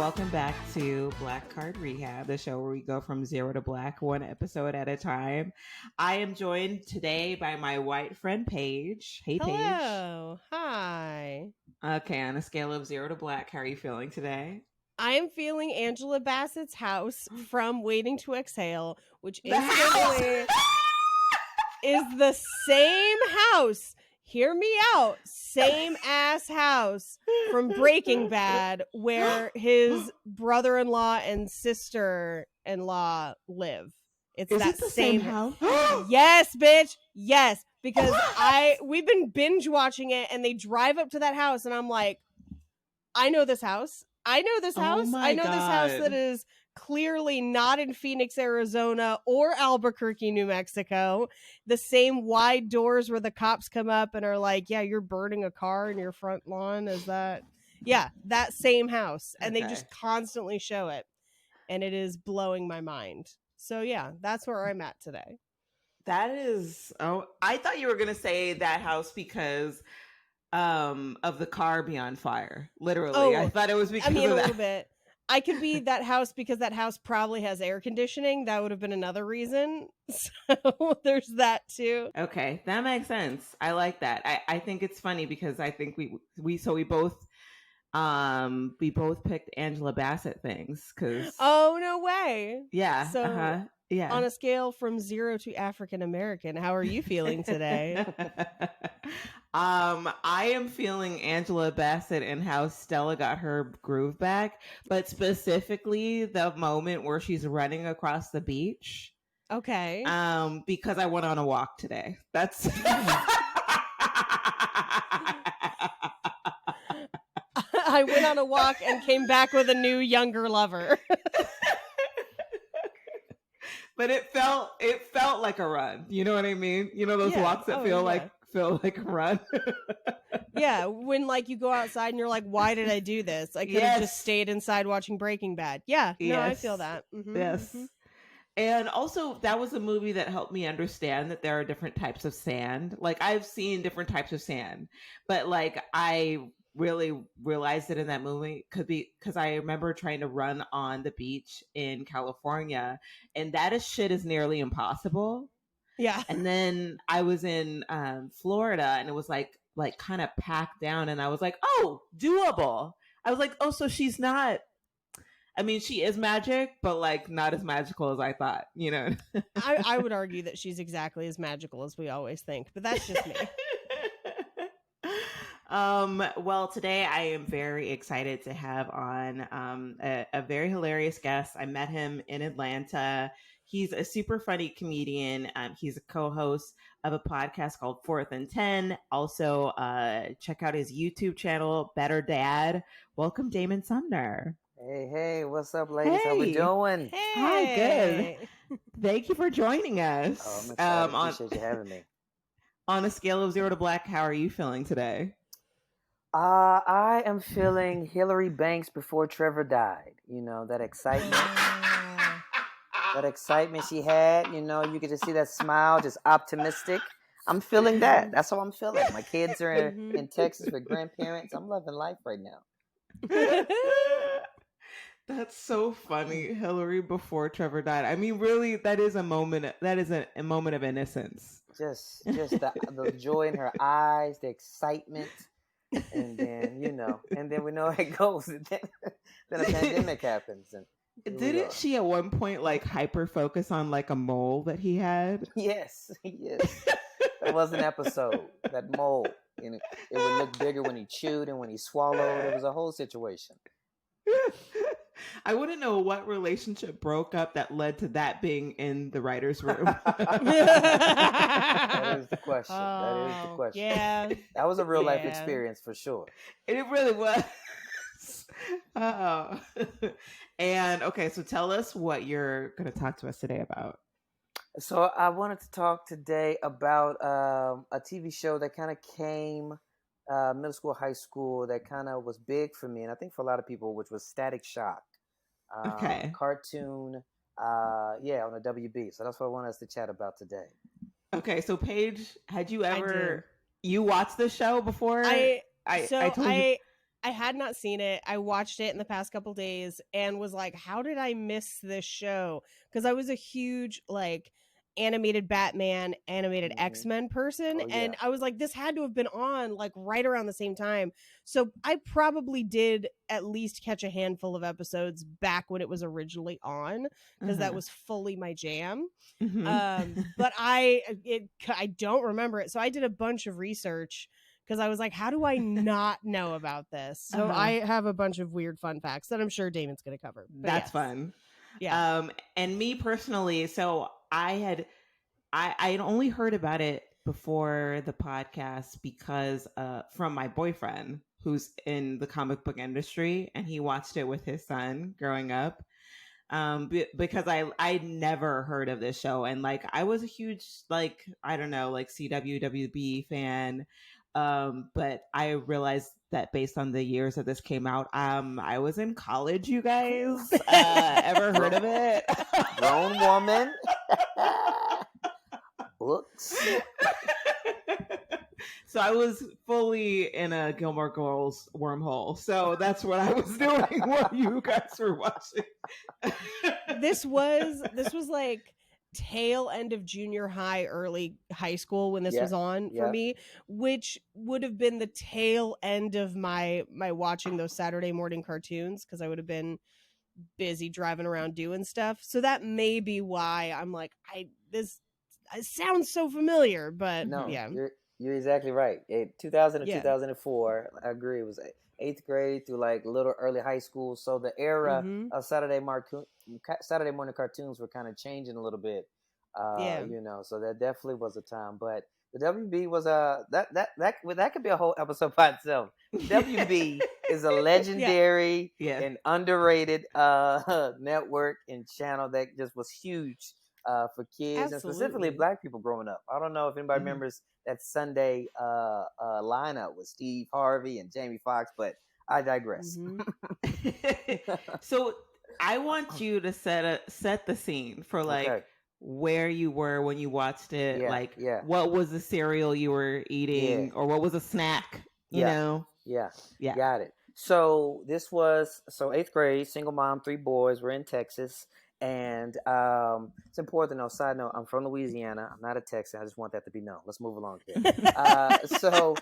welcome back to Black Card Rehab, the show where we go from zero to black, one episode at a time. I am joined today by my white friend Paige. Hey, Paige. Hello. Hi. Okay, on a scale of 0 to black, how are you feeling today? I am feeling Angela Bassett's house from Waiting to Exhale, which The house! incidentally is the same house. Hear me out. Same ass house from Breaking Bad, where his brother-in-law and sister-in-law live. It's Is that it the same house? Yes, bitch. Yes, because we've been binge watching it, and they drive up to that house, and I'm like, I know this house. I know this house. my I know this house God. that is clearly not in Phoenix, Arizona or Albuquerque, New Mexico. The same wide doors where the cops come up and are like, yeah, you're burning a car in your front lawn. Is that? Yeah, that same house. And they just constantly show it. And it is blowing my mind. So yeah, that's where I'm at today. That is, I thought you were going to say that house because of the car be on fire. Literally. I thought it was because of a that. little bit. I could be that house because that house probably has air conditioning. That would have been another reason. So there's that too. Okay, that makes sense. I like that. I think it's funny because I think we both picked Angela Bassett things because Oh, no way. yeah. So yeah. On a scale from 0 to African American, how are you feeling today? I am feeling Angela Bassett and how Stella got her groove back, but specifically the moment where she's running across the beach. Okay. Because I went on a walk today. That's I went on a walk and came back with a new, younger lover. But it felt like a run. You know what I mean? You know those walks that feel like a run. Yeah, when like you go outside and you're like, why did I do this? I could have just stayed inside watching Breaking Bad. Yeah, no, I feel that. Mm-hmm, yes. Mm-hmm. And also that was a movie that helped me understand that there are different types of sand. Like I've seen different types of sand, but like I really realized it in that movie because I remember trying to run on the beach in California, and that shit is nearly impossible. Yeah. And then I was in Florida, and it was like kind of packed down, and I was like, oh, doable. I was like, oh, so she's not. I mean, she is magic, but like not as magical as I thought, you know. I would argue that she's exactly as magical as we always think, but that's just me. Well, today I am very excited to have on a very hilarious guest. I met him in Atlanta. He's a super funny comedian. He's a co-host of a podcast called 4th and 10. Also, check out his YouTube channel, Better Dad. Welcome, Damon Sumner. Hey, what's up, ladies? How we doing? Hey. Hi, good. Thank you for joining us. Oh, I'm excited. Appreciate you having me. On a scale of 0 to black, how are you feeling today? I am feeling Hillary Banks before Trevor died. You know, that excitement. That excitement she had, you know, you could just see that smile, just optimistic. I'm feeling that. That's how I'm feeling. My kids are in Texas with grandparents. I'm loving life right now. That's so funny. Hillary before Trevor died. I mean, really, that is a moment. That is a moment of innocence. Just the joy in her eyes, the excitement, and then and then we know how it goes. And then a pandemic happens, and didn't she at one point like hyper focus on like a mole that he had? Yes. That was an episode. That mole, and it would look bigger when he chewed and when he swallowed. It was a whole situation. I wouldn't know what relationship broke up that led to that being in the writer's room. That is the question. Yeah. That was a real life experience for sure. It really was. And okay, so tell us what you're going to talk to us today about. So I wanted to talk today about a TV show that kind of came middle school, high school, that kind of was big for me, and I think for a lot of people, which was Static Shock. Okay. Cartoon, on the WB. So that's what I want us to chat about today. Okay, so Paige, had you ever you watched the show before? I I had not seen it. I watched it in the past couple days and was like, how did I miss this show? Because I was a huge like animated Batman, animated X-Men person. Oh, yeah. And I was like, this had to have been on like right around the same time. So I probably did at least catch a handful of episodes back when it was originally on, because that was fully my jam. But I don't remember it. So I did a bunch of research because I was like, how do I not know about this? So I have a bunch of weird fun facts that I'm sure Damon's going to cover. That's fun. Yeah. And me personally, so I had only heard about it before the podcast because from my boyfriend who's in the comic book industry, and he watched it with his son growing up. Because I never heard of this show, and like I was a huge like I don't know like CW fan, but I realized that based on the years that this came out, I was in college. You guys ever heard of it? Grown woman. Books. So I was fully in a Gilmore Girls wormhole. So that's what I was doing while you guys were watching. This was like tail end of junior high, early high school when this was on for me, which would have been the tail end of my watching those Saturday morning cartoons, because I would have been busy driving around doing stuff. So that may be why I'm like, this sounds so familiar, but no, yeah. You're exactly right. 2000 and 2004, I agree. It was 8th grade through like little early high school. So the era of Saturday morning cartoons were kind of changing a little bit. You know, so that definitely was a time. But the WB was that could be a whole episode by itself. WB is a legendary and underrated network and channel that just was huge for kids and specifically Black people growing up. I don't know if anybody remembers that Sunday lineup with Steve Harvey and Jamie Foxx, but I digress. So I want you to set the scene for like where you were when you watched it. What was the cereal you were eating, or what was a snack? You know? Yeah. Got it. So this was 8th grade, single mom, 3 boys. We're in Texas. And it's important to know, side note, I'm from Louisiana. I'm not a Texan. I just want that to be known. Let's move along here. So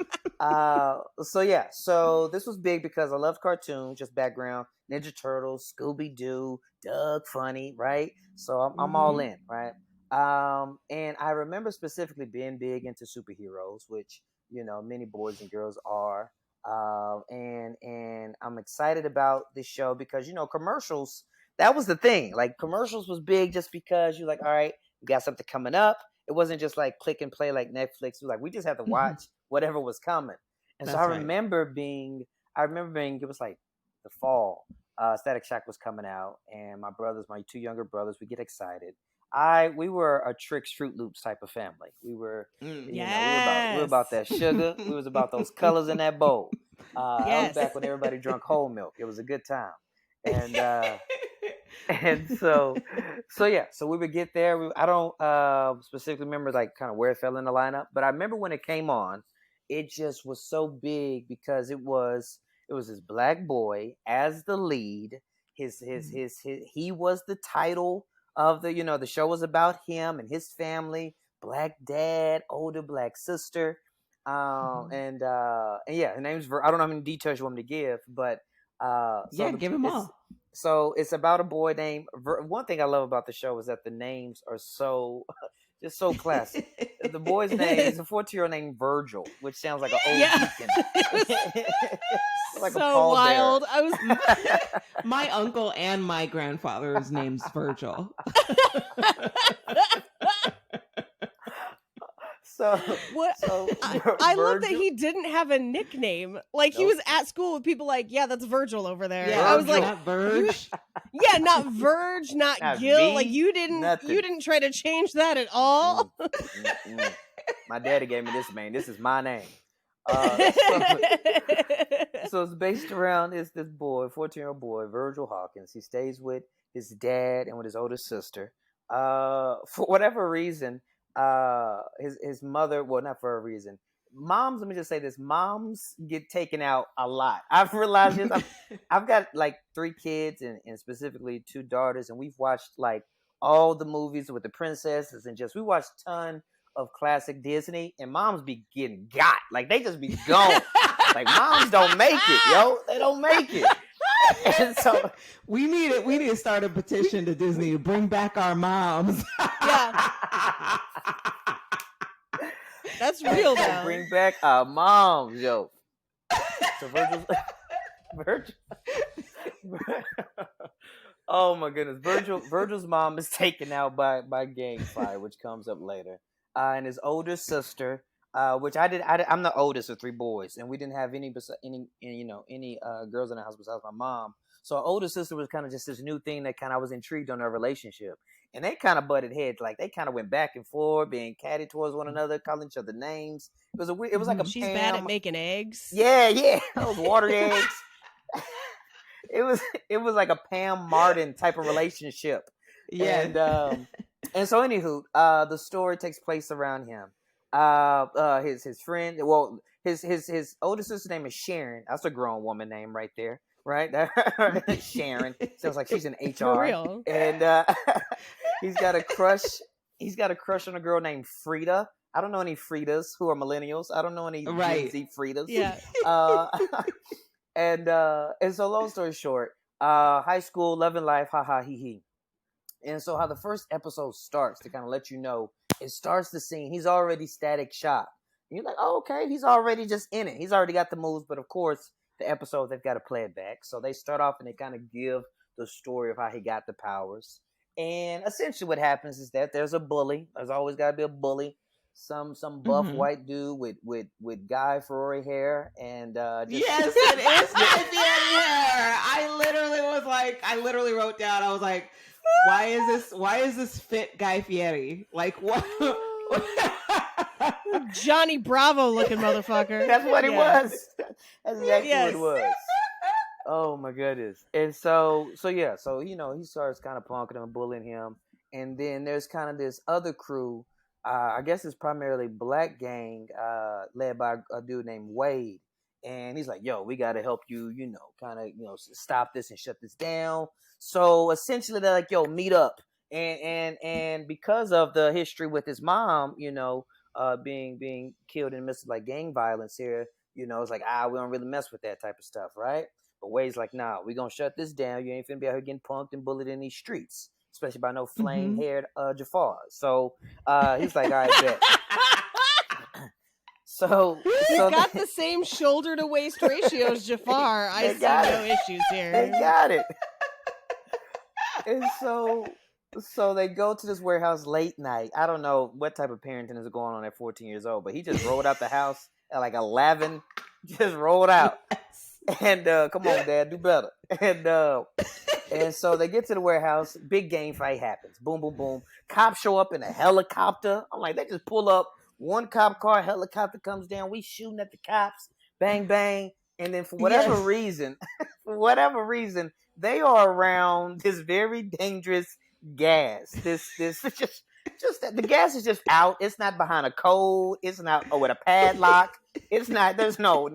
this was big because I loved cartoons, just background, Ninja Turtles, Scooby-Doo, Doug Funny, right? So I'm all in, right? And I remember specifically being big into superheroes, which, you know, many boys and girls are. And I'm excited about this show because, you know, commercials, that was the thing. Like, commercials was big just because you're like, all right, we got something coming up. It wasn't just like click and play like Netflix. We just had to watch whatever was coming. And so I remember being, it was like the fall. Static Shock was coming out, and my 2 younger brothers, we get excited. We were a Trix Fruit Loops type of family. We were, we were about that sugar. We was about those colors in that bowl. That was back when everybody drank whole milk. It was a good time. And and so we would get there. I don't specifically remember like kind of where it fell in the lineup, but I remember when it came on, it just was so big because it was this Black boy as the lead. He was the title of the, you know, the show was about him and his family, Black dad, older Black sister. And her name's I don't know how many details you want me to give, but give them all. So it's about a boy named one thing I love about the show is that the names are so just so classic. The boy's name is a 14-year-old named Virgil, which sounds like an old deacon. Like so a wild. Bear. I was my uncle and my grandfather's name's Virgil. I love that he didn't have a nickname. Like he was at school with people like, yeah, that's Virgil over there. Yeah, I was like, not Verge. Not Verge, not Gil. Like you didn't try to change that at all. My daddy gave me this name. This is my name. So it's based around this boy, 14-year-old boy, Virgil Hawkins. He stays with his dad and with his older sister. For whatever reason, his mother, well, not for a reason, moms, let me just say this: moms get taken out a lot. I've realized this. I've got like 3 kids and specifically 2 daughters, and we've watched like all the movies with the princesses and we watched a ton of classic Disney, and moms be getting got. Like they just be gone. Like moms don't make it, yo. They don't make it. And so we need to start a petition to Disney to bring back our moms. Yeah. That's real though. Bring back our moms, yo. So Virgil, oh my goodness, Virgil's mom is taken out by gang fire, which comes up later, and his older sister, which I'm the oldest of 3 boys, and we didn't have any girls in the house besides my mom. So our older sister was kind of just this new thing that kind of was intrigued on their relationship. And they kind of butted heads. Like they kind of went back and forth, being catty towards one another, calling each other names. It was like a She's Pam. bad at making eggs. Yeah. Those water eggs. It was like a Pam Martin type of relationship. Yeah. And so anywho, the story takes place around him. His friend, well, his older sister's name is Sharon. That's a grown woman name right there. Right? Sharon. Sounds like she's in HR. For real. And he's got a crush. He's got a crush on a girl named Frida. I don't know any Fridas who are millennials. I don't know any Gen Z Fridas. Yeah. And so long story short, high school, love and life, haha, hee hee. And so how the first episode starts, to kind of let you know, it starts the scene. He's already Static Shock. And you're like, oh, okay, he's already just in it. He's already got the moves, but of course, the episode, they've got to play it back. So they start off and they kind of give the story of how he got the powers. And essentially what happens is that there's a bully. There's always got to be a bully. Some buff white dude with Guy Fieri hair and yes, it is Guy Fieri hair. I literally wrote down. I was like, why is this fit Guy Fieri? Like what? Johnny Bravo looking motherfucker. That's what it was. That's exactly what it was. Oh my goodness. And so he starts kind of punking him and bullying him. And then there's kind of this other crew, I guess it's primarily black gang, led by a dude named Wade. And he's like, yo, we got to help you, stop this and shut this down. So essentially they're like, yo, meet up. And because of the history with his mom, being killed in the midst of like gang violence here, it's like, we don't really mess with that type of stuff, right? But Wade's like, nah, we gonna shut this down. You ain't finna be out here getting punked and bullied in these streets, especially by no flame-haired Jafar. So he's like, all right, bet. So got the same shoulder to waist ratio as Jafar. I see no issues here. They got it. And so they go to this warehouse late night. I don't know what type of parenting is going on at 14 years old, but he just rolled out the house at like 11. Just rolled out. And come on, Dad, do better. And so they get to the warehouse. Big gang fight happens. Boom, boom, boom. Cops show up in a helicopter. I'm like, they just pull up. One cop car, helicopter comes down. We shooting at the cops. Bang, bang. And then for whatever reason, they are around this very dangerous gas. This just that the gas is just out. It's not behind a code. It's not with a padlock. It's not. There's no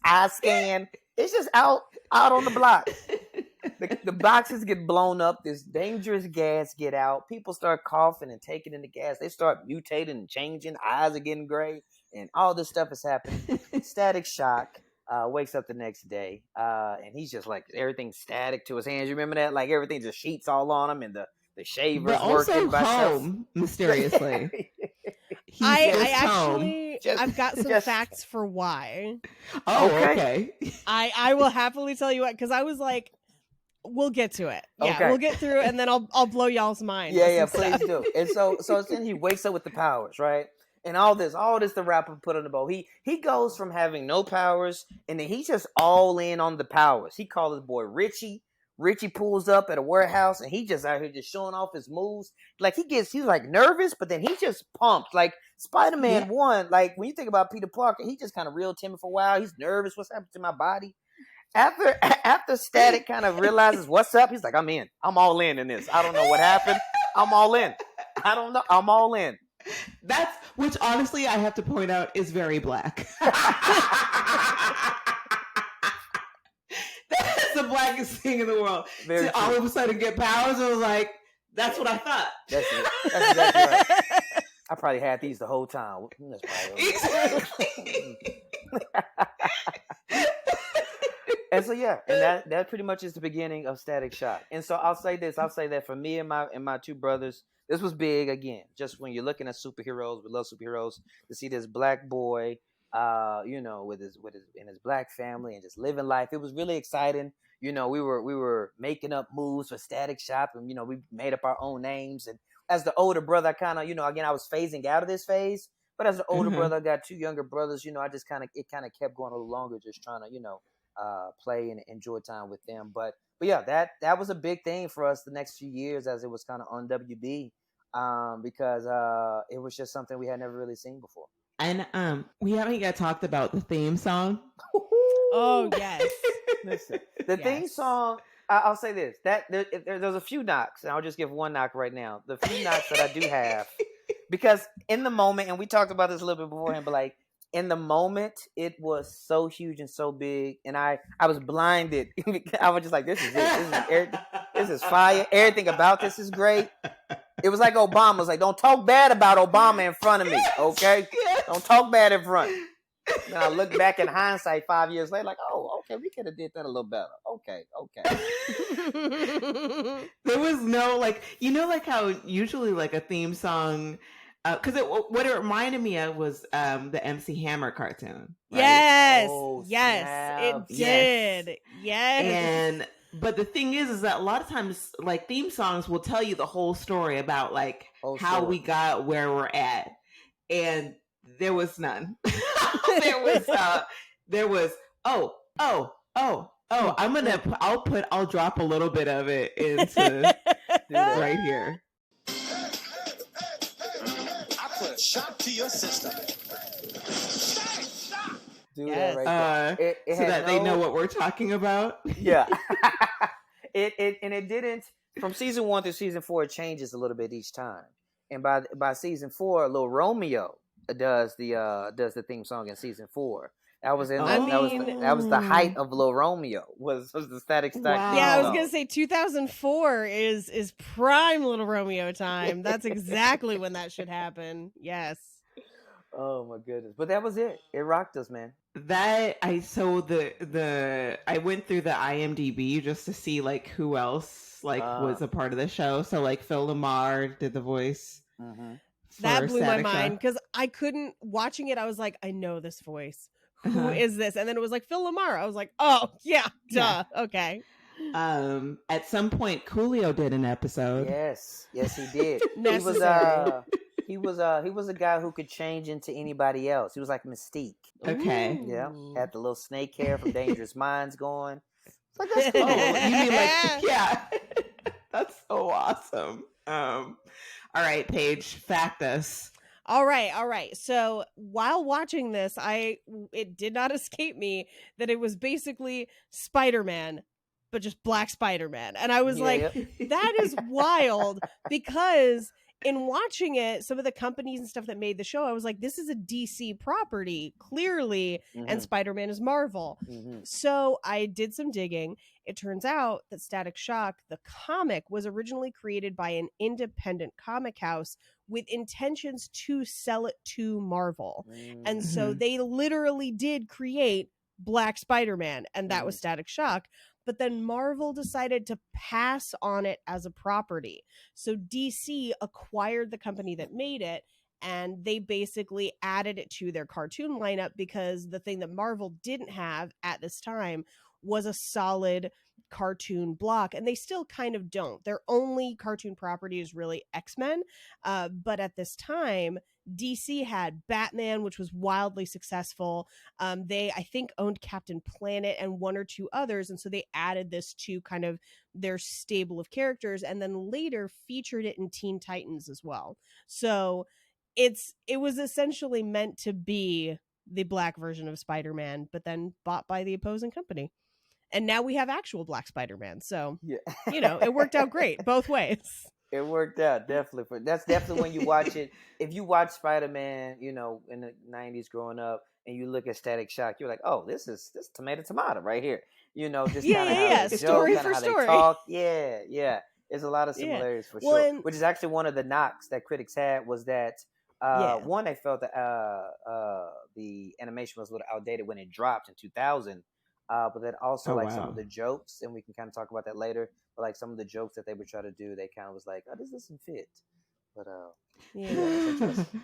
eye scan. It's just out on the block. The boxes get blown up. This dangerous gas get out. People start coughing and taking in the gas. They start mutating and changing. Eyes are getting gray, and all this stuff is happening. Static Shock wakes up the next day, and he's just like everything's static to his hands. You remember that? Like everything just sheets all on him, and the shaver's working by home mysteriously. I've got some facts for why. Oh, okay. I will happily tell you what, because I was like, we'll get to it. Yeah, okay. We'll get through it, and then I'll blow y'all's mind. Yeah, please do. And so then he wakes up with the powers, right? And all this the rapper put on the boat. He goes from having no powers, and then he's just all in on the powers. He called his boy Richie. Richie pulls up at a warehouse, and he just out here just showing off his moves. Like he's like nervous, but then he's just pumped. Like Spider-Man 1, like when you think about Peter Parker, he just kind of real timid for a while. He's nervous. What's happening to my body? After Static kind of realizes what's up, he's like, I'm in. I'm all in this. I don't know what happened. I'm all in. I don't know. I'm all in. which honestly I have to point out is very Black. That's the blackest thing in the world. Very To all of a sudden get powers, I was like, that's what I thought. That's it. That's exactly right. I probably had these the whole time. That's probably Exactly. And so yeah, and that pretty much is the beginning of Static Shock. And so I'll say this, I'll say that for me and my two brothers, this was big again. Just when you're looking at superheroes, we love superheroes, to see this black boy, with his in his black family and just living life. It was really exciting. We were making up moves for Static Shock, and we made up our own names. And as the older brother, I kind of, again, I was phasing out of this phase. But as the older brother, I got two younger brothers. I just it kind of kept going a little longer, just trying to, play and enjoy time with them. But yeah, that was a big thing for us the next few years as it was kind of on WB, because it was just something we had never really seen before. And we haven't yet talked about the theme song. Oh yes. Listen, the theme song. I'll say this: that there's a few knocks, and I'll just give one knock right now. The few knocks that I do have, because in the moment, and we talked about this a little bit beforehand, but like in the moment, it was so huge and so big, and I was blinded. I was just like, "This is it. This is fire. Everything about this is great." It was like Obama was like, "Don't talk bad about Obama in front of me, okay? Don't talk bad in front." And I look back in hindsight 5 years later, like, oh, okay, we could have did that a little better. Okay. There was no like how usually like a theme song, because what it reminded me of was the MC Hammer cartoon. Right? Yes, Oh, yes, snap. it did. Yes. But the thing is that a lot of times, like, theme songs will tell you the whole story about like how we got where we're at, and there was none. there was I'll drop a little bit of it into right here. I put a shock to your system. Stop. Do that right there. So that they know what we're talking about. Yeah. It didn't, from season 1 through season 4, it changes a little bit each time. And by season 4, Lil Romeo does the theme song in season 4. That was that was the height of Lil Romeo was the Static Shock. Wow. Yeah, I was gonna say 2004 is prime Little Romeo time. That's exactly when that should happen. Yes. Oh my goodness! But that was it. It rocked us, man. I went through the IMDb just to see like who else was a part of the show. So like Phil Lamar did the voice. Mm-hmm. That blew my Static mind because I couldn't, watching it, I was like, I know this voice. Who is this? And then it was like Phil Lamar. I was like, oh yeah, duh. Yeah. Okay. At some point Coolio did an episode. Yes, he did. He was a guy who could change into anybody else. He was like Mystique. Okay. Ooh. Yeah. Had the little snake hair from Dangerous Minds going. It's like, that's cool. You mean like, yeah. That's so awesome. All right, Paige, fact us. All right. So while watching this, it did not escape me that it was basically Spider-Man, but just Black Spider-Man. And I was that is wild, because in watching it, some of the companies and stuff that made the show, I was like, this is a DC property, clearly, and Spider-Man is Marvel. Mm-hmm. So I did some digging. It turns out that Static Shock, the comic, was originally created by an independent comic house with intentions to sell it to Marvel. Mm-hmm. And so they literally did create Black Spider-Man, and that was Static Shock. But then Marvel decided to pass on it as a property. So DC acquired the company that made it, and they basically added it to their cartoon lineup, because the thing that Marvel didn't have at this time was a solid cartoon block, and they still kind of don't. Their only cartoon property is really X-Men, but at this time DC had Batman, which was wildly successful. They, I think, owned Captain Planet and one or two others, and so they added this to kind of their stable of characters, and then later featured it in Teen Titans as well. So it was essentially meant to be the black version of Spider-Man, but then bought by the opposing company. And now we have actual Black Spider-Man. So, it worked out great both ways. It worked out definitely. That's definitely when you watch it. If you watch Spider-Man, you know, in the '90s growing up, and you look at Static Shock, you're like, oh, this tomato right here. You know, just kind of how Yeah. they joke, Story kind of for how they story. talk. Yeah, yeah. There's a lot of Yeah. similarities for Well, sure. and Which is actually one of the knocks that critics had was that yeah. one, they felt that the animation was a little outdated when it dropped in 2000. But then also Oh like some wow. of the jokes, and we can kind of talk about that later. But like some of the jokes that they would try to do, they kind of was like, oh, this doesn't fit. But Yeah. it's interesting.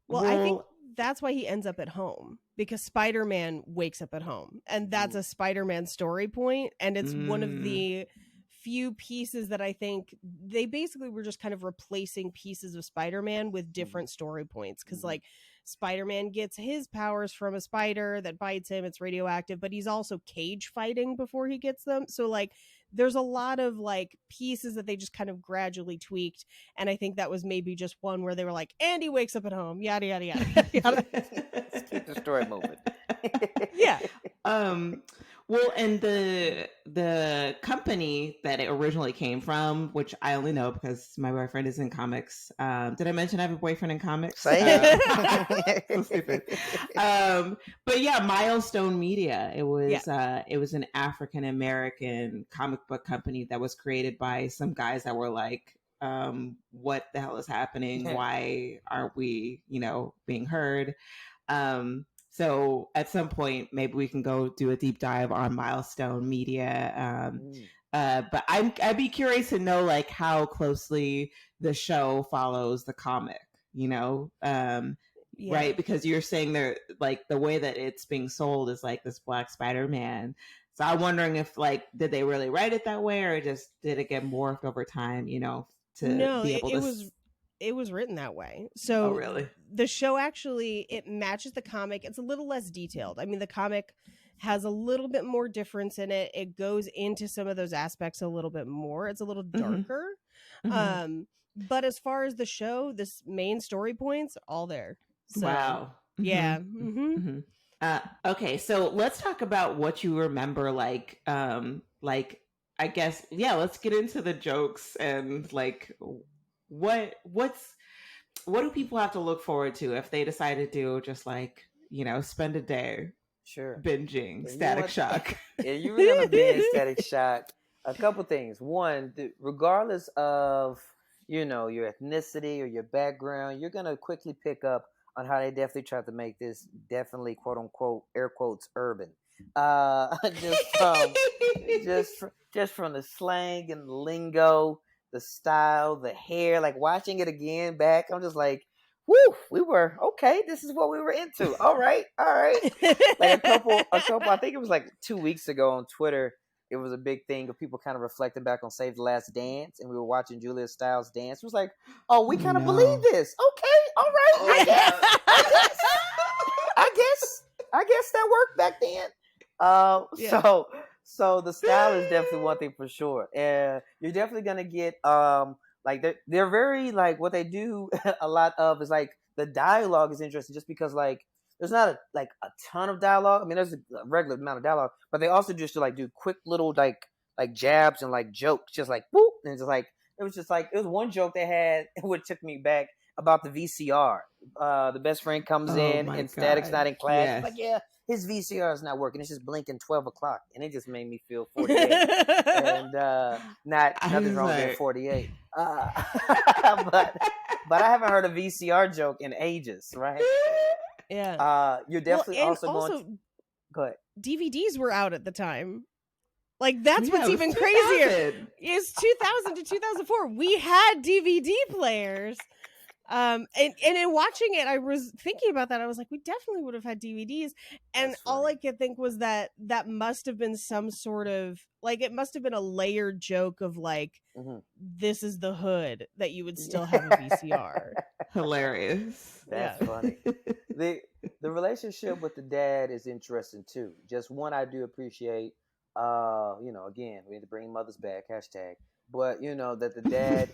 Well, I think Well, that's why he ends up at home, because Spider-Man wakes up at home, and that's a Spider-Man story point, and it's one of the few pieces that I think they basically were just kind of replacing pieces of Spider-Man with different story points, because like Spider-Man gets his powers from a spider that bites him, it's radioactive, but he's also cage fighting before he gets them, so like there's a lot of like pieces that they just kind of gradually tweaked, and I think that was maybe just one where they were like, Andy wakes up at home, yada yada yada yada. Let's keep the story moving. Yeah. Well, and the company that it originally came from, which I only know because my boyfriend is in comics. Did I mention I have a boyfriend in comics? Same. So stupid. But yeah, Milestone Media. It was an African American comic book company that was created by some guys that were like, what the hell is happening? Why aren't we, being heard? So at some point, maybe we can go do a deep dive on Milestone Media. But I'd be curious to know like how closely the show follows the comic, right? Because you're saying they're like the way that it's being sold is like this Black Spider-Man. So I'm wondering if like, did they really write it that way, or just did it get morphed over time, to be able to... It was written that way. So really? The show actually, it matches the comic. It's a little less detailed. I mean, the comic has a little bit more difference in it. It goes into some of those aspects a little bit more. It's a little darker. But as far as the show, this main story points, all there. So, wow. Yeah. Okay, so let's talk about what you remember, like I guess, let's get into the jokes and like what do people have to look forward to if they decide to do just like, spend a day binging Static Shock? Yeah, you really want to binge Static Shock. A couple things. One, regardless of, your ethnicity or your background, you're going to quickly pick up on how they definitely tried to make this definitely quote unquote air quotes urban. Just from the slang and the lingo, the style, the hair, like watching it again back, I'm just like, whoo, we were okay. This is what we were into. All right. Like a couple. I think it was like 2 weeks ago on Twitter. It was a big thing of people kind of reflecting back on Save the Last Dance, and we were watching Julia Stiles dance. It was like, oh, we kind of believe this. Okay, all right. I guess that worked back then. So the style is definitely one thing for sure. And you're definitely gonna get like they're very like what they do a lot of is like the dialogue is interesting just because like there's not a ton of dialogue. I mean, there's a regular amount of dialogue, but they also just do quick little like jabs and like jokes, just like whoop, and it's like it was one joke they had which took me back about the VCR. The best friend comes in and Static's not in class. Yes. Like, yeah, his VCR is not working. It's just blinking 12 o'clock, and it just made me feel 48. And nothing wrong with 48. But I haven't heard a VCR joke in ages, right? Yeah. You're definitely going. Go ahead. DVDs were out at the time. Like that's what's even crazier. It's 2000 to 2004. We had DVD players. And in watching it, I was thinking about that. I was like, we definitely would have had DVDs. And all I could think was that must have been some sort of like, it must have been a layered joke of like, this is the hood that you would still have a VCR. Hilarious. That's funny. The relationship with the dad is interesting too. Just one I do appreciate. Again, we need to bring mothers back. #. But that the dad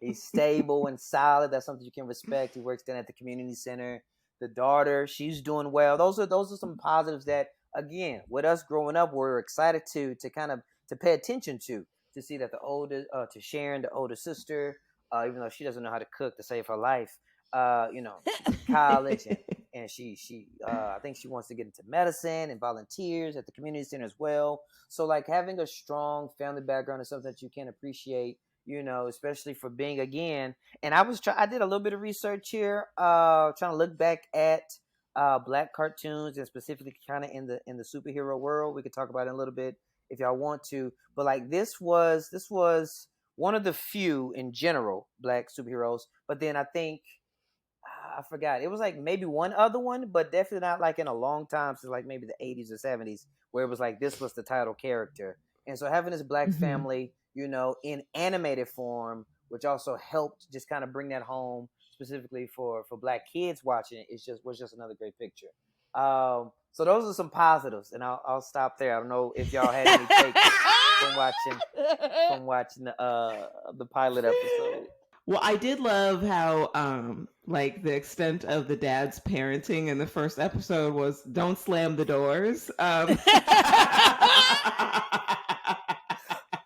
he's stable and solid. That's something you can respect. He works down at the community center. The daughter, she's doing well. Those are some positives that, again, with us growing up, we're excited to kind of to pay attention to to see that the older to Sharon, the older sister, even though she doesn't know how to cook to save her life, she's in college and she I think she wants to get into medicine and volunteers at the community center as well. So like having a strong family background is something that you can appreciate, especially for being again. And I did a little bit of research here, trying to look back at black cartoons and specifically kind of in the superhero world. We could talk about it in a little bit if y'all want to, but like this was one of the few in general black superheroes. But then I think I forgot, it was like maybe one other one, but definitely not like in a long time, since like maybe the 80s or 70s, where it was like this was the title character. And so having this black family, in animated form, which also helped just kind of bring that home specifically for black kids watching it, was just another great picture. So those are some positives, and I'll stop there. I don't know if y'all had any takes from watching the pilot episode. Well, I did love how like the extent of the dad's parenting in the first episode was don't slam the doors.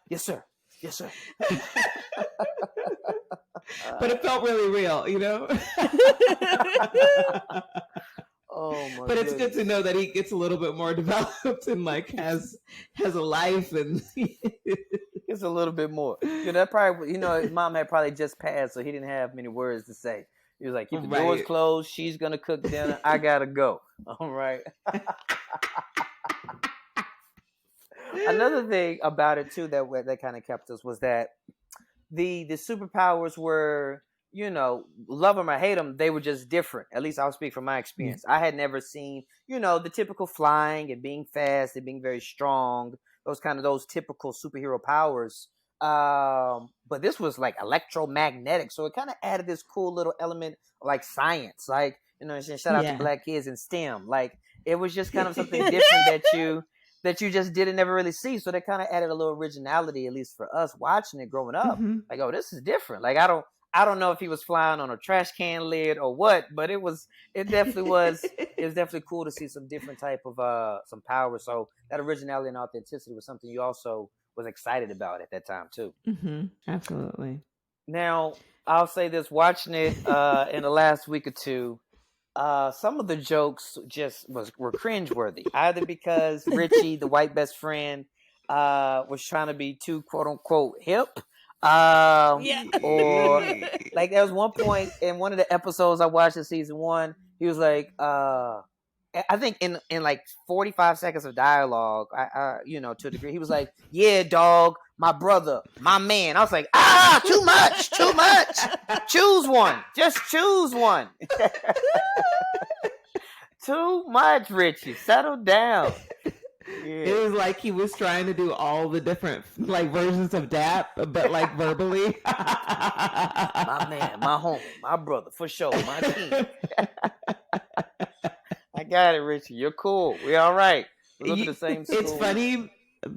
Yes, sir. Yes, sir. But it felt really real, Oh my! But it's good to know that he gets a little bit more developed and like has a life and it's a little bit more. That probably his mom had probably just passed, so he didn't have many words to say. He was like, "Keep the doors closed. She's gonna cook dinner. I gotta go." All right. Another thing about it too that kind of kept us was that the superpowers were, love them or hate them, they were just different. At least I'll speak from my experience. I had never seen, the typical flying and being fast and being very strong, those typical superhero powers. But this was like electromagnetic, so it kind of added this cool little element of like science, like shout out to black kids in STEM. Like it was just kind of something different that you just didn't never really see. So that kind of added a little originality, at least for us watching it growing up. Like, oh, this is different. Like I don't know if he was flying on a trash can lid or what, but it definitely was. It was definitely cool to see some different type of some power. So that originality and authenticity was something you also was excited about at that time too. Absolutely. Now I'll say this: watching it in the last week or two, some of the jokes just were cringeworthy. Either because Richie, the white best friend, was trying to be too quote unquote hip. Or like there was one point in one of the episodes I watched in season 1, he was like, I think in like 45 seconds of dialogue, to a degree, he was like, "Yeah, dog, my brother, my man." I was like, too much. Choose one. Just choose one. Too much, Richie. Settle down. Yeah. It was like he was trying to do all the different like versions of Dap, but like verbally. My man, my homie, my brother, for sure, my king. I got it, Richie. You're cool. We all right. We look at the same school. It's funny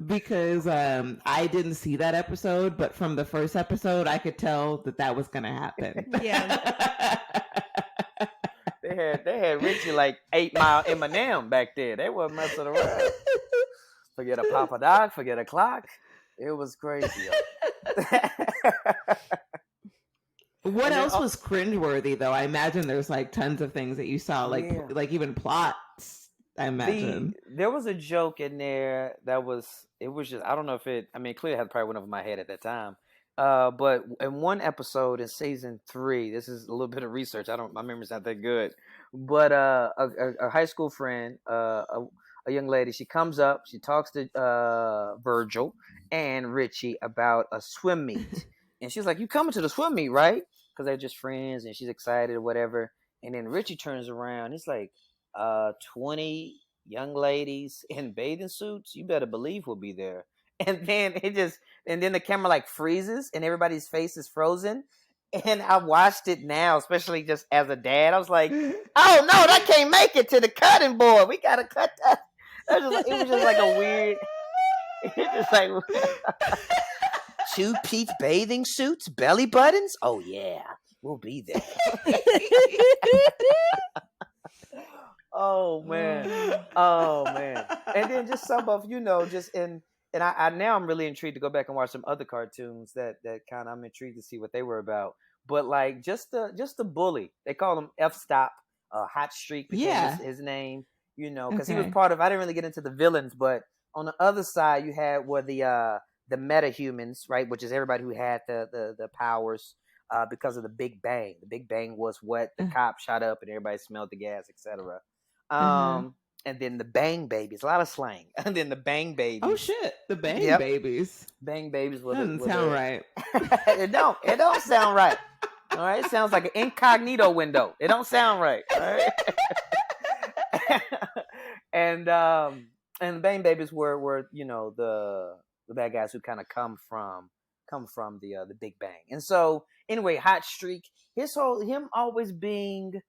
because I didn't see that episode, but from the first episode, I could tell that was going to happen. Yeah. They had Richie like 8 Mile Eminem back there. They weren't messing around. Forget a Papa Doc, forget a clock. It was crazy. What else was cringeworthy though? I imagine there's like tons of things that you saw, like even plots. I imagine there was a joke in there that was just, I don't know if it. I mean, it clearly had probably went over my head at that time. But in one episode in season 3, this is a little bit of research. My memory's not that good. But a high school friend, a young lady, she comes up, she talks to Virgil and Richie about a swim meet, and she's like, "You coming to the swim meet, right?" Because they're just friends, and she's excited or whatever. And then Richie turns around, it's like 20 young ladies in bathing suits. You better believe we'll be there. And then the camera like freezes and everybody's face is frozen. And I watched it now, especially just as a dad. I was like, "Oh no, that can't make it to the cutting board. We gotta cut that." It was just like a weird. It's just like 2-piece bathing suits, belly buttons. Oh yeah, we'll be there. Oh man. And then just some of just in and I now I'm really intrigued to go back and watch some other cartoons that kind of I'm intrigued to see what they were about. But like just the bully, they call him F Stop. Hot Streak became his name, because he was Okay. part of. I didn't really get into the villains, but on the other side, you had were the metahumans, right, which is everybody who had the powers because of the Big Bang. The Big Bang was what the cop shot up and everybody smelled the gas, etc. And then the Bang Babies, a lot of slang. And then the Bang Babies. Oh shit, the Bang Yep. Babies. Bang Babies was Doesn't sound right. It don't sound right. All right, it sounds like an incognito window. It don't sound right. All right. And the Bang Babies were the bad guys who kind of come from the Big Bang. And so anyway, Hot Streak, him always being.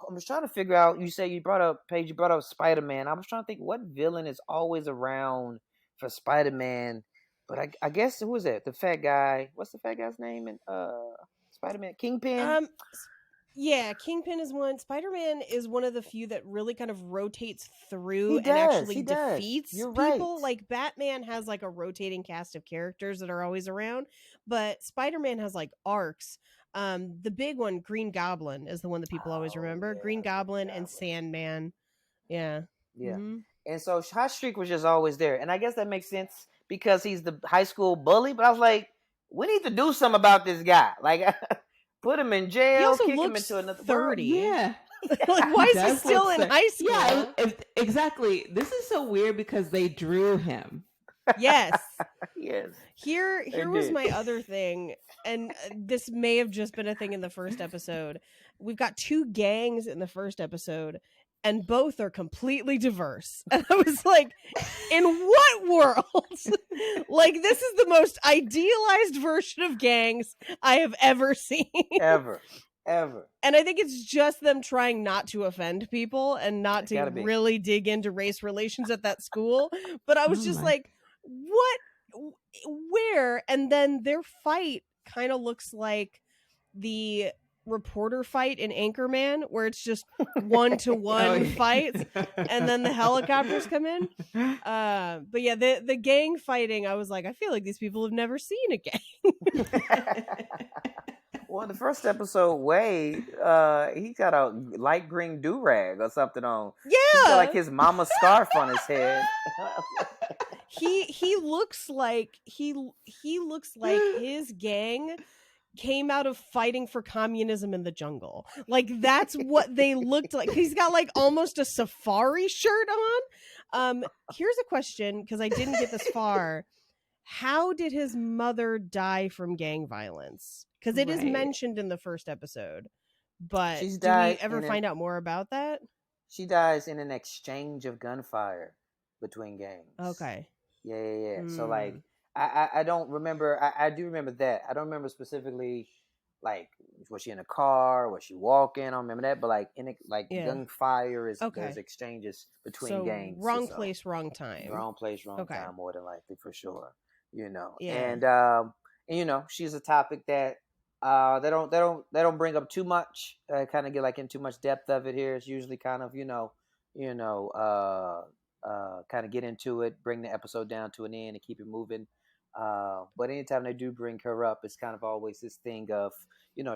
I was trying to figure out. You say you brought up Spider-Man. I was trying to think what villain is always around for Spider-Man. But I guess who was it? The fat guy. What's the fat guy's name in Spider-Man? Kingpin. Yeah, Kingpin is one. Spider-Man is one of the few that really kind of rotates through He and does, actually he does. defeats You're people. right. Like Batman has like a rotating cast of characters that are always around, but Spider-Man has like arcs. The big one, Green Goblin, is the one that people always remember. Yeah, Green Goblin and Goblin. Sandman. Yeah. Yeah. Mhm. And so Hot Streak was just always there. And I guess that makes sense because he's the high school bully. But I was like, we need to do something about this guy. Like, put him in jail, He also kick him looks into another 30. Yeah. Like, why is he does still look in high school? Yeah, exactly. This is so weird because they drew him. Yes. Yes. Here They was did. my other thing, and this may have just been a thing in the first episode. We've got two gangs in the first episode, and both are completely diverse. And I was like, in what world? Like, this is the most idealized version of gangs I have ever seen. Ever. And I think it's just them trying not to offend people and not to Gotta be. really dig into race relations at that school. But I was Oh just my. like, what? Where? And then their fight kind of looks like the reporter fight in Anchorman, where it's just 1-to-1 fights, and then the helicopters come in. But yeah, the gang fighting, I was like, I feel like these people have never seen a gang. Well, in the first episode, Wade, he got a light green do-rag or something on. Yeah. He's got like his mama's scarf on his head. He looks like he looks like his gang came out of fighting for communism in the jungle. Like, that's what they looked like. He's got like almost a safari shirt on. Here's a question, because I didn't get this far. How did his mother die from gang violence? Because it is Right. mentioned in the first episode, but She's do we died ever in find out more about that? She dies in an exchange of gunfire between gangs. Okay. Yeah. So like, I don't remember. I do remember that. I don't remember specifically, like, was she in a car? Was she walking? I don't remember that. But like, Yeah. gunfire is Okay. there's exchanges between So gangs. wrong so, place, wrong time. Wrong place, wrong Okay. time, more than likely, for sure. Yeah. And she's a topic that they don't bring up too much. Kind of get like in too much depth of it here. It's usually kind of kind of get into it, bring the episode down to an end, and keep it moving. But anytime they do bring her up, it's kind of always this thing of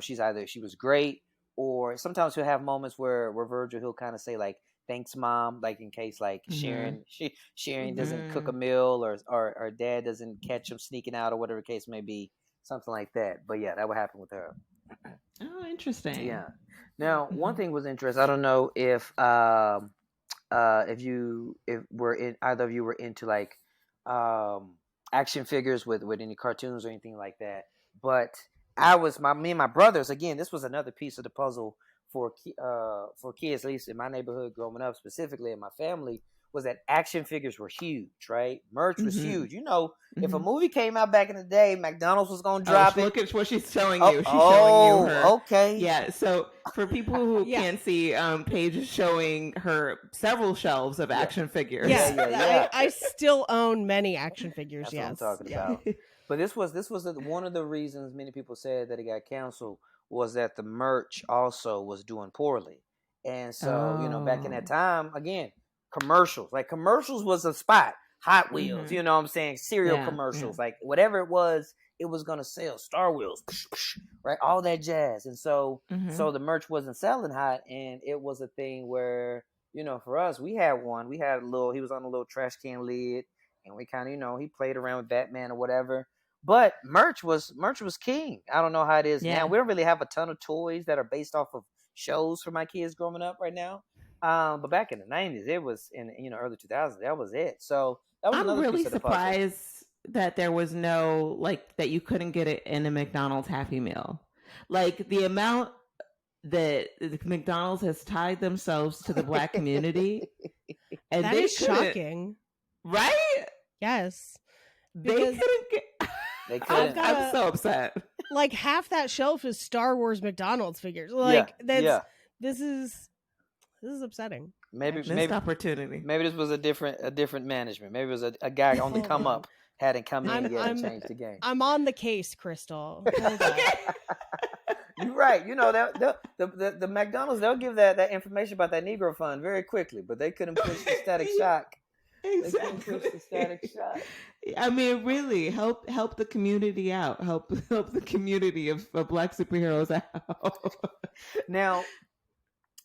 she was great, or sometimes he'll have moments where Virgil, he'll kind of say like, thanks, Mom, like in case like Sharon doesn't cook a meal, or Dad doesn't catch him sneaking out, or whatever the case may be, something like that. But yeah, that would happen with her. Oh, interesting. Yeah. Now, one thing was interesting. I don't know if either of you were into like action figures with any cartoons or anything like that, but me and my brothers, again, this was another piece of the puzzle for kids, at least in my neighborhood growing up, specifically in my family, was that action figures were huge, right? Merch was huge. If a movie came out back in the day, McDonald's was going to drop it. Look at what she's showing you. She's showing you her. Okay. Yeah, so for people who can't see, Paige is showing her several shelves of action figures. Yeah. I still own many action figures. That's yes. what I'm talking about. But this was one of the reasons many people said that it got canceled, was that the merch also was doing poorly. And so, back in that time, again, commercials was a spot. Hot Wheels, you know what I'm saying? Cereal commercials, like whatever it was gonna sell. Star Wheels, right? All that jazz. And so the merch wasn't selling hot, and it was a thing where, you know, for us, we had one. We had he was on a little trash can lid, and we kind of, you know, he played around with Batman or whatever. But merch was king. I don't know how it is now. We don't really have a ton of toys that are based off of shows for my kids growing up right now. But back in the 90s, it was in, you know, early 2000s, that was it. So that was another really piece of the puzzle. surprised that there was no, like, that you couldn't get it in a McDonald's Happy Meal. Like, the amount that the McDonald's has tied themselves to the Black community. And that is shocking. Right? Yes. They couldn't get... They couldn't. I'm so upset. Like, half that shelf is Star Wars McDonald's figures. Like, this is upsetting. Maybe opportunity. Maybe this was a different management. Maybe it was a guy on the come up hadn't come in yet and changed the game. I'm on the case, Crystal. Okay. You're right. You know, the McDonald's, they'll give that information about that Negro Fund very quickly, but they couldn't push the Static Shock. Exactly. They couldn't push the Static Shock. I mean, really, help the community out. Help the community of Black superheroes out. Now,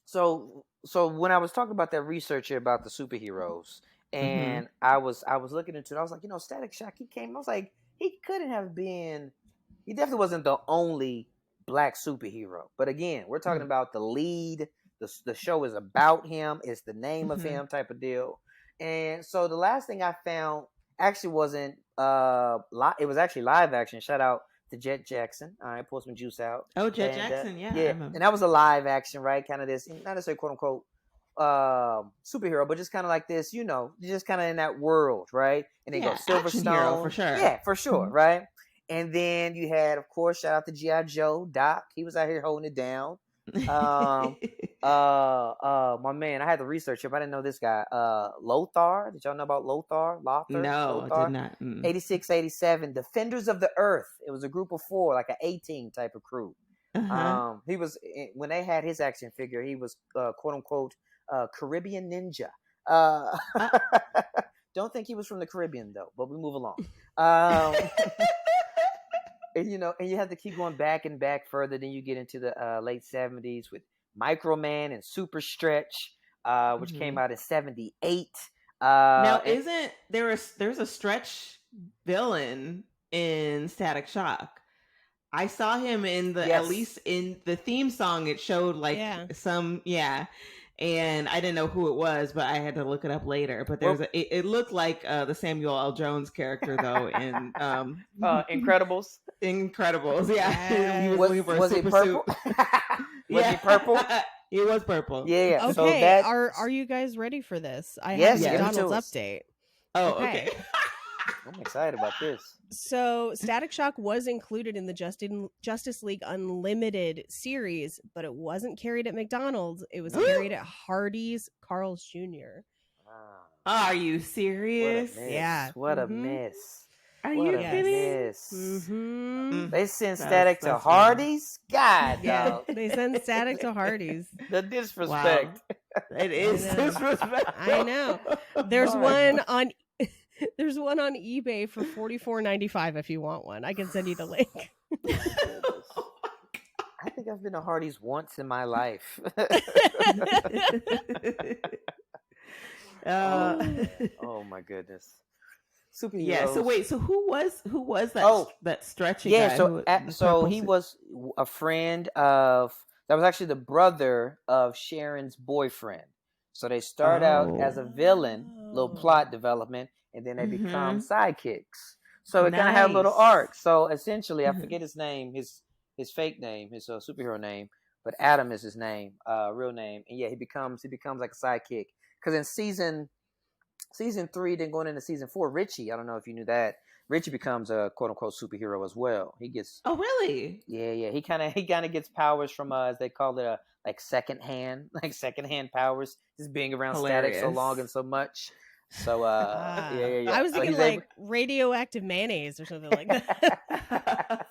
so when I was talking about that research here about the superheroes, and I was looking into it, I was like, you know, Static Shock, he came, I was like, he definitely wasn't the only Black superhero. But again, we're talking about the lead. The show is about him. It's the name of him type of deal. And so the last thing I found actually wasn't it was actually live action. Shout out to Jet Jackson. All right, pull some juice out. Oh, Jet Jackson, yeah. And that was a live action, right? Kind of this, not necessarily quote unquote superhero, but just kind of like this, you know, just kind of in that world, right? And they go Silverstone for sure. Yeah, for sure, right? And then you had, of course, shout out to G.I. Joe, Doc. He was out here holding it down. My man, I had to research him. I didn't know this guy. Lothar. Did y'all know about Lothar? No, Lothar? I did not. 86, 87. Defenders of the Earth. It was a group of 4, like an A-team type of crew. He was, when they had his action figure, he was quote unquote Caribbean ninja. Don't think he was from the Caribbean though, but we move along. And you know, and you have to keep going back and back further. Then you get into the late 70s with Microman and Super Stretch, which came out in 78. Now, isn't there's a Stretch villain in Static Shock? I saw him in at least in the theme song. It showed like and I didn't know who it was, but I had to look it up later. But it looked like the Samuel L. Jones character though in Incredibles. Incredibles, yeah. Was he purple? Was he purple? He was purple. Yeah. Okay, so are you guys ready for this? I have a McDonald's update. Oh, okay. I'm excited about this. So Static Shock was included in the Justice League Unlimited series, but it wasn't carried at McDonald's. It was carried at Hardee's Carl's Jr. Are you serious? What a miss. Are you kidding? Mm-hmm. They send Static to Hardee's? God, no. They send Static to Hardee's. The disrespect. Wow. It is disrespect. I know. There's one on eBay for $44.95 if you want one. I can send you the link. I think I've been to Hardee's once in my life. Oh my goodness. Superheroes. Yeah, so wait, so who was that that stretchy guy? Yeah, so he was a friend of, that was actually the brother of Sharon's boyfriend. So they start out as a villain, little plot development, and then they become sidekicks. So it kind of had a little arc. So essentially, I forget his name, his fake name, his superhero name, but Adam is his name, real name. And yeah, he becomes like a sidekick. Because in season 3, then going into season 4, Richie, I don't know if you knew that, Richie becomes a quote unquote superhero as well. He gets really? Yeah. He kind of gets powers from as they call it secondhand powers, just being around Static so long and so much. So yeah. I was thinking radioactive mayonnaise or something like that.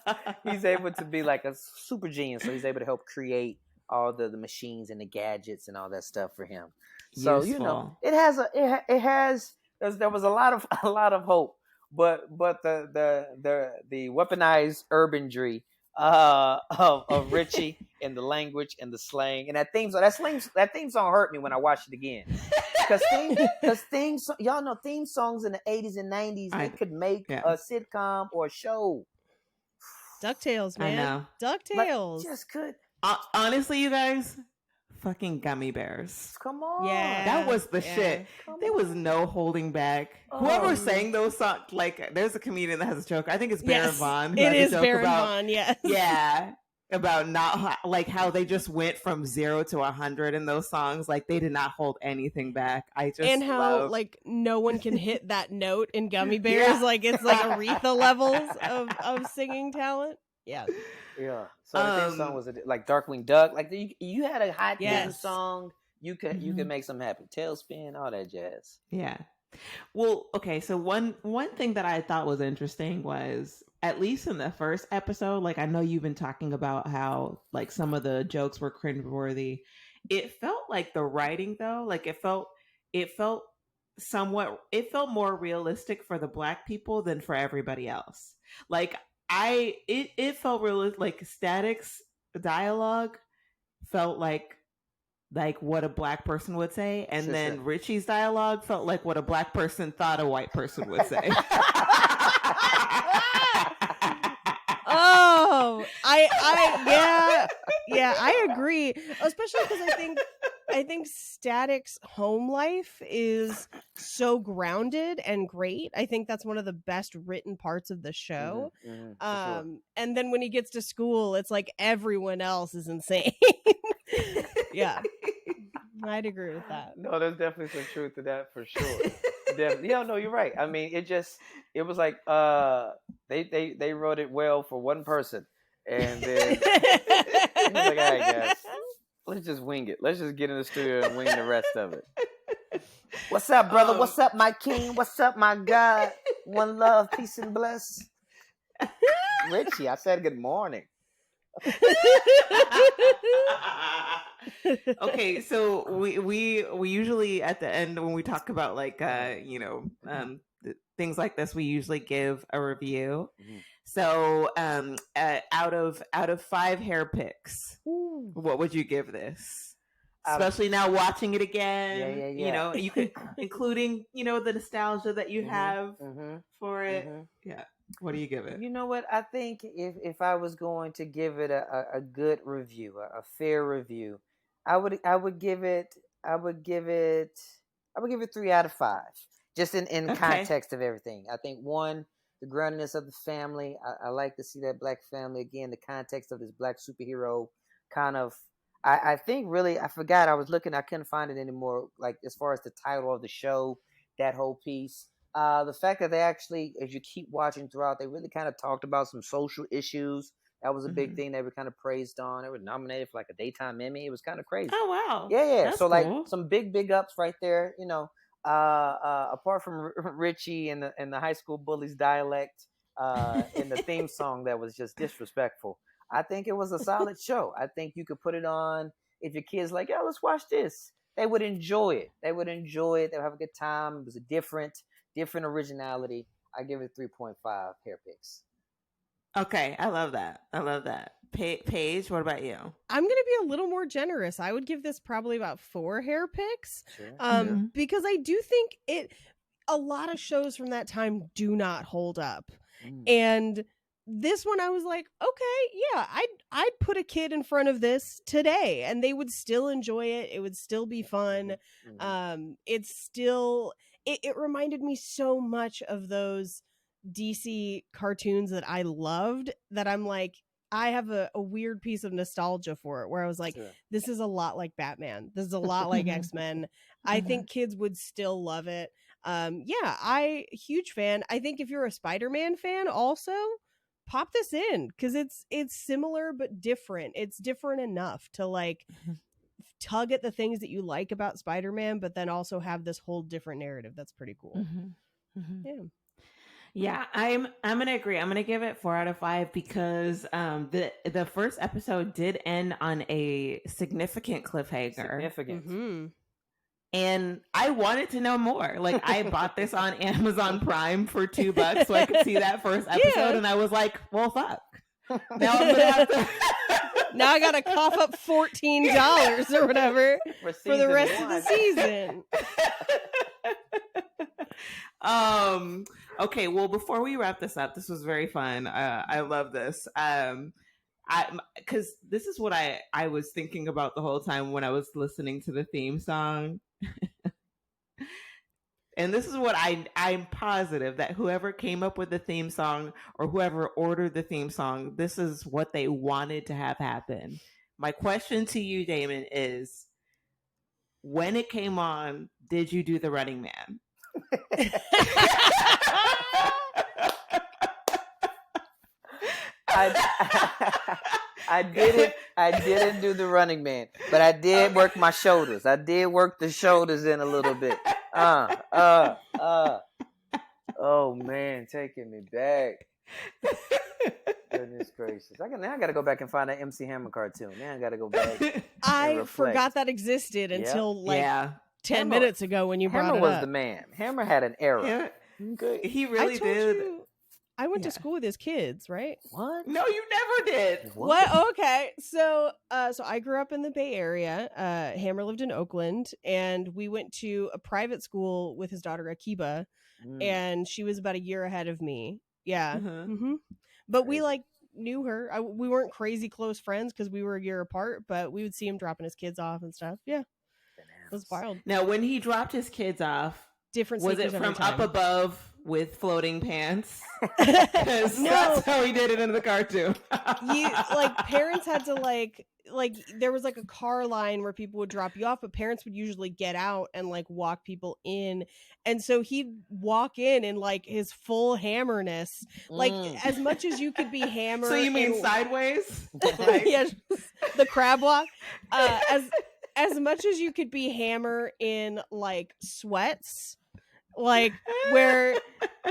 He's able to be like a super genius, so he's able to help create all the machines and the gadgets and all that stuff for him. So useful. You know, it has there was a lot of hope, but the weaponized urbanry of Richie and the language and the slang and that theme song hurt me when I watched it again. Because y'all know theme songs in the 80s and 90s, they could make a sitcom or a show. DuckTales, man. I know. DuckTales. Like, just could. Honestly, you guys, fucking gummy bears. Come on. Yeah. That was the shit. There was no holding back. Whoever sang those songs, like, there's a comedian that has a joke. I think it's Baron Vaughn. It is Baron Vaughn, yes. Yeah. About not, like, how they just went from 0 to 100 in those songs. Like, they did not hold anything back. And how, like, no one can hit that note in Gummy Bears. Yeah. Like, it's like Aretha levels of singing talent. Yeah. Yeah. So the theme song was like Darkwing Duck. Like, you had a hot theme song. You could make something happen. Tailspin, all that jazz. Yeah. Well, okay. So one thing that I thought was interesting was, at least in the first episode, like, I know you've been talking about how, like, some of the jokes were cringeworthy. It felt like the writing, though, like, it felt more realistic for the Black people than for everybody else. Like, it felt real, like, Static's dialogue felt like what a Black person would say, and then Richie's dialogue felt like what a Black person thought a white person would say. Oh, I agree. Especially because I think Static's home life is so grounded and great. I think that's one of the best written parts of the show. And then when he gets to school, it's like everyone else is insane. Yeah. I'd agree with that. No, there's definitely some truth to that for sure. Definitely. Yeah, no, you're right. I mean, it was like they wrote it well for one person, and then it was like, all right, guys, let's just wing it. Let's just get in the studio and wing the rest of it. What's up, brother? What's up, my king? What's up, my God? One love, peace, and bless. Richie, I said good morning. Okay, so we usually at the end when we talk about, like, things like this, we usually give a review. So out of 5 hair picks, what would you give this? Especially now watching it again, you know, you could including, you know, the nostalgia that you have for it. Yeah. What do you give it? You know what? I think if I was going to give it a good review, a fair review, I would give it 3 out of 5. Just in context of everything. I think, one, the groundedness of the family. I like to see that Black family again. The context of this Black superhero kind of. I think really I forgot. I was looking. I couldn't find it anymore. Like, as far as the title of the show, that whole piece. The fact that they actually, as you keep watching throughout, they really kind of talked about some social issues. That was a big thing they were kind of praised on. They were nominated for like a daytime Emmy. It was kind of crazy. Oh, wow. Yeah. That's so cool. Like some big ups right there. You know, apart from Richie and the high school bullies dialect in the theme song that was just disrespectful. I think it was a solid show. I think you could put it on if your kids like, let's watch this. They would enjoy it. They would have a good time. It was a different originality. I give it 3.5 hair picks. Okay, I love that. Paige, what about you? I'm gonna be a little more generous. I would give this probably about 4 hair picks. Sure. Because I do think a lot of shows from that time do not hold up. And this one I was like, okay, yeah, I'd put a kid in front of this today and they would still enjoy it. It would still be fun. It reminded me so much of those DC cartoons that I loved, that I'm like, I have a weird piece of nostalgia for it, where I was like, this is a lot like Batman. This is a lot like X-Men. I think kids would still love it. Huge fan. I think if you're a Spider-Man fan also, pop this in, because it's similar but different. It's different enough to like tug at the things that you like about Spider-Man, but then also have this whole different narrative that's pretty cool. Yeah, I'm gonna agree. I'm gonna give it 4 out of 5 because the first episode did end on a significant cliffhanger. And I wanted to know more. Like, I bought this on Amazon Prime for $2 so I could see that first episode. Yeah. And I was like, well, fuck. Now I'm gonna have to. Now I gotta cough up $14 or whatever for the rest of the season. Okay, well, before we wrap this up, this was very fun. I love this. Because this is what I was thinking about the whole time when I was listening to the theme song. And this is what I'm positive that whoever came up with the theme song or whoever ordered the theme song, this is what they wanted to have happen. My question to you, Damon, is when it came on, did you do the Running Man? I didn't do the Running Man, but I did work my shoulders. I did work the shoulders in a little bit. Oh man, taking me back. Goodness gracious. I gotta go back and find that MC Hammer cartoon. Now I gotta go back. I forgot that existed until 10 minutes ago when you brought Hammer it was up. the man. Hammer had an era. He really did. I went to school with his kids, right? What? No, you never did. What? Okay. So I grew up in the Bay Area. Hammer lived in Oakland, and we went to a private school with his daughter Akiba, and she was about a year ahead of me. Yeah. Mm-hmm. But we knew her. We weren't crazy close friends because we were a year apart, but we would see him dropping his kids off and stuff. Yeah. It was wild. Now, when he dropped his kids off, was it from up above with floating pants? Because that's how he did it in the cartoon. Parents had to there was a car line where people would drop you off, but parents would usually get out and walk people in, and so he'd walk in his full hammerness, as much as you could be hammer. So you mean sideways? Yeah, the crab walk. As much as you could be hammer in sweats. Where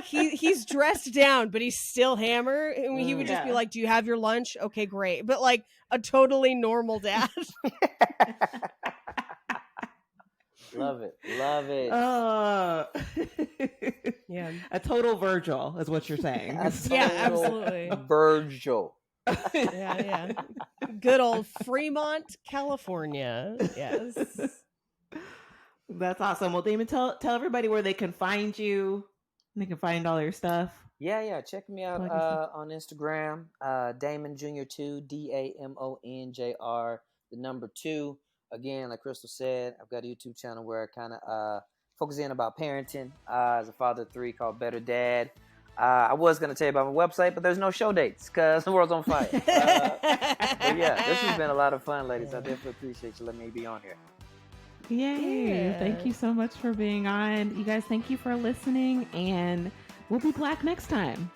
he's dressed down, but he's still hammer. And he would just be like, "Do you have your lunch? Okay, great." But a totally normal dad. Love it. Yeah, a total Virgil is what you're saying. Yeah, absolutely. Virgil. Yeah. Good old Fremont, California. Yes. That's awesome. Well, Damon, tell everybody where they can find you. They can find all your stuff. Yeah. Check me out on Instagram. Damon Jr. 2, DAMONJR, the number 2. Again, like Crystal said, I've got a YouTube channel where I kind of focus in about parenting as a father of 3 called Better Dad. I was going to tell you about my website, but there's no show dates because the world's on fire. But yeah, this has been a lot of fun, ladies. I definitely appreciate you letting me be on here. Yay. Yeah. Thank you so much for being on. You guys, thank you for listening, and we'll be black next time.